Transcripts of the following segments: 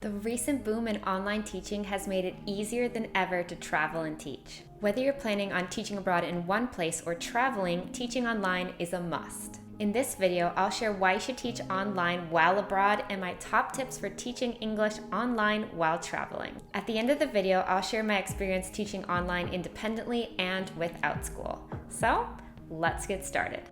The recent boom in online teaching has made it easier than ever to travel and teach. Whether you're planning on teaching abroad in one place or traveling, teaching online is a must. In this video, I'll share why you should teach online while abroad and my top tips for teaching English online while traveling. At the end of the video, I'll share my experience teaching online independently and with Outschool. So, let's get started.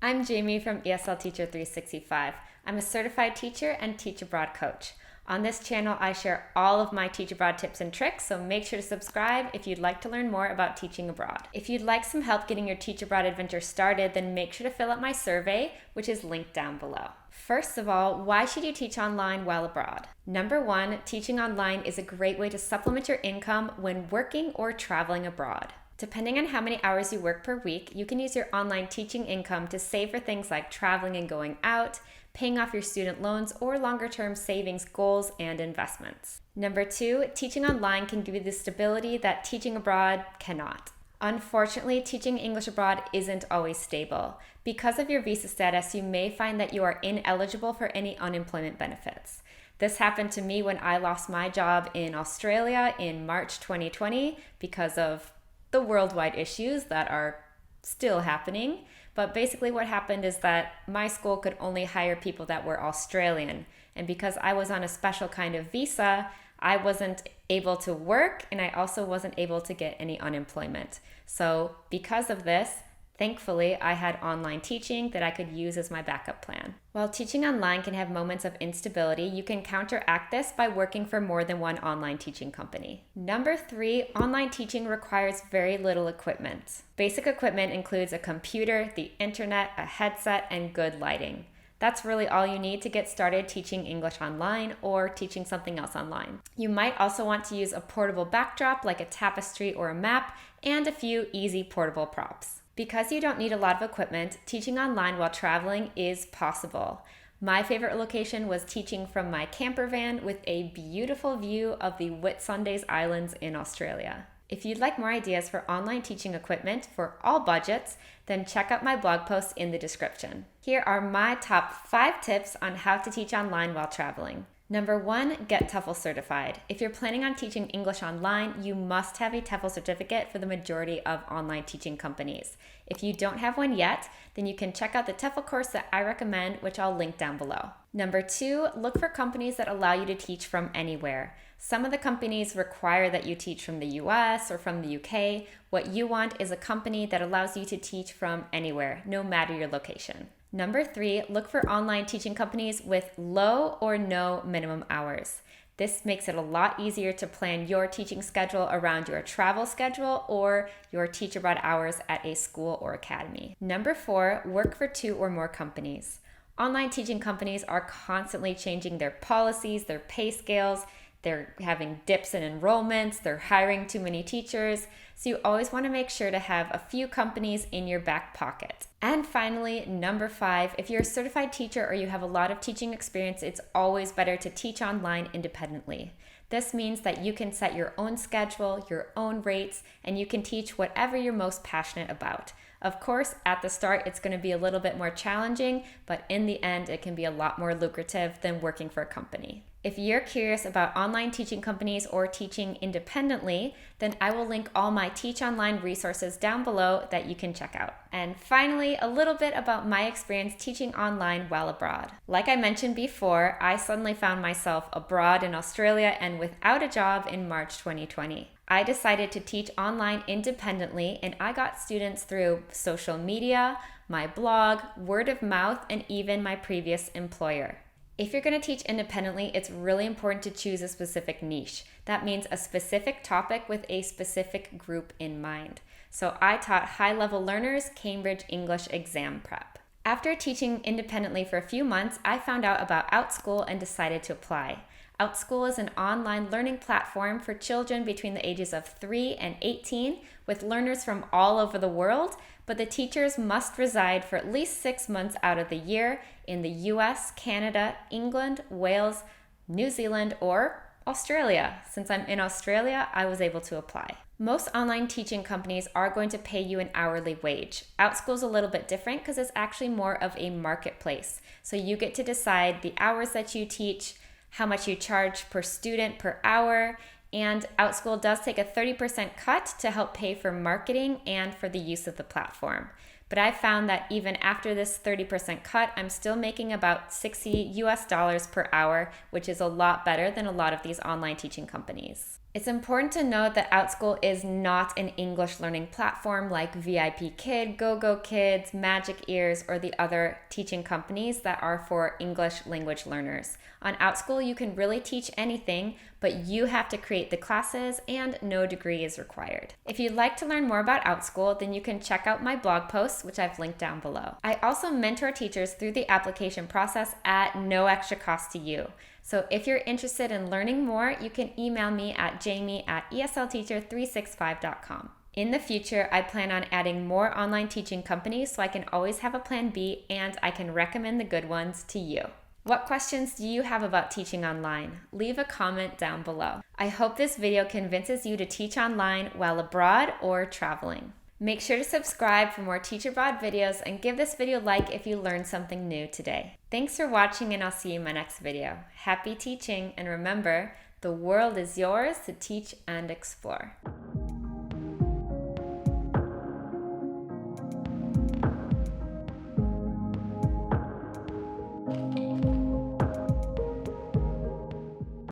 I'm Jamie from ESL Teacher 365. I'm a certified teacher and teach abroad coach. On this channel, I share all of my teach abroad tips and tricks, so make sure to subscribe if you'd like to learn more about teaching abroad. If you'd like some help getting your teach abroad adventure started, then make sure to fill out my survey, which is linked down below. First of all, why should you teach online while abroad? Number one, teaching online is a great way to supplement your income when working or traveling abroad. Depending on how many hours you work per week, you can use your online teaching income to save for things like traveling and going out, paying off your student loans, or longer-term savings goals and investments. Number two, teaching online can give you the stability that teaching abroad cannot. Unfortunately, teaching English abroad isn't always stable. Because of your visa status, you may find that you are ineligible for any unemployment benefits. This happened to me when I lost my job in Australia in March 2020 because of the worldwide issues that are still happening. But basically what happened is that my school could only hire people that were Australian. And because I was on a special kind of visa, I wasn't able to work and I also wasn't able to get any unemployment. So because of this, thankfully, I had online teaching that I could use as my backup plan. While teaching online can have moments of instability, you can counteract this by working for more than one online teaching company. Number three, online teaching requires very little equipment. Basic equipment includes a computer, the internet, a headset, and good lighting. That's really all you need to get started teaching English online or teaching something else online. You might also want to use a portable backdrop like a tapestry or a map, and a few easy portable props. Because you don't need a lot of equipment, teaching online while traveling is possible. My favorite location was teaching from my camper van with a beautiful view of the Whitsundays Islands in Australia. If you'd like more ideas for online teaching equipment for all budgets, then check out my blog post in the description. Here are my top 5 tips on how to teach online while traveling. Number 1, get TEFL certified. If you're planning on teaching English online, you must have a TEFL certificate for the majority of online teaching companies. If you don't have one yet, then you can check out the TEFL course that I recommend, which I'll link down below. Number 2, look for companies that allow you to teach from anywhere. Some of the companies require that you teach from the US or from the UK. What you want is a company that allows you to teach from anywhere, no matter your location. Number 3, look for online teaching companies with low or no minimum hours. This makes it a lot easier to plan your teaching schedule around your travel schedule or your teach abroad hours at a school or academy. Number 4, work for 2 or more companies. Online teaching companies are constantly changing their policies, their pay scales. They're having dips in enrollments, they're hiring too many teachers, so you always want to make sure to have a few companies in your back pocket. And finally, number 5, if you're a certified teacher or you have a lot of teaching experience, it's always better to teach online independently. This means that you can set your own schedule, your own rates, and you can teach whatever you're most passionate about. Of course, at the start, it's going to be a little bit more challenging, but in the end, it can be a lot more lucrative than working for a company. If you're curious about online teaching companies or teaching independently, then I will link all my Teach Online resources down below that you can check out. And finally, a little bit about my experience teaching online while abroad. Like I mentioned before, I suddenly found myself abroad in Australia and without a job in March 2020. I decided to teach online independently, and I got students through social media, my blog, word of mouth, and even my previous employer. If you're going to teach independently, it's really important to choose a specific niche. That means a specific topic with a specific group in mind. So I taught high-level learners Cambridge English exam prep. After teaching independently for a few months, I found out about Outschool and decided to apply. Outschool is an online learning platform for children between the ages of 3 and 18 with learners from all over the world, but the teachers must reside for at least 6 months out of the year in the US, Canada, England, Wales, New Zealand, or Australia. Since I'm in Australia, I was able to apply. Most online teaching companies are going to pay you an hourly wage. Outschool is a little bit different because it's actually more of a marketplace. So you get to decide the hours that you teach, how much you charge per student per hour, and Outschool does take a 30% cut to help pay for marketing and for the use of the platform. But I found that even after this 30% cut, I'm still making about $60 per hour, which is a lot better than a lot of these online teaching companies. It's important to note that Outschool is not an English learning platform like VIP Kid, GoGo Kids, Magic Ears, or the other teaching companies that are for English language learners. On Outschool, you can really teach anything, but you have to create the classes and no degree is required. If you'd like to learn more about Outschool, then you can check out my blog posts, which I've linked down below. I also mentor teachers through the application process at no extra cost to you. So if you're interested in learning more, you can email me at jamie@eslteacher365.com. In the future, I plan on adding more online teaching companies so I can always have a plan B and I can recommend the good ones to you. What questions do you have about teaching online? Leave a comment down below. I hope this video convinces you to teach online while abroad or traveling. Make sure to subscribe for more Teach Abroad videos and give this video a like if you learned something new today. Thanks for watching and I'll see you in my next video. Happy teaching, and remember, the world is yours to teach and explore.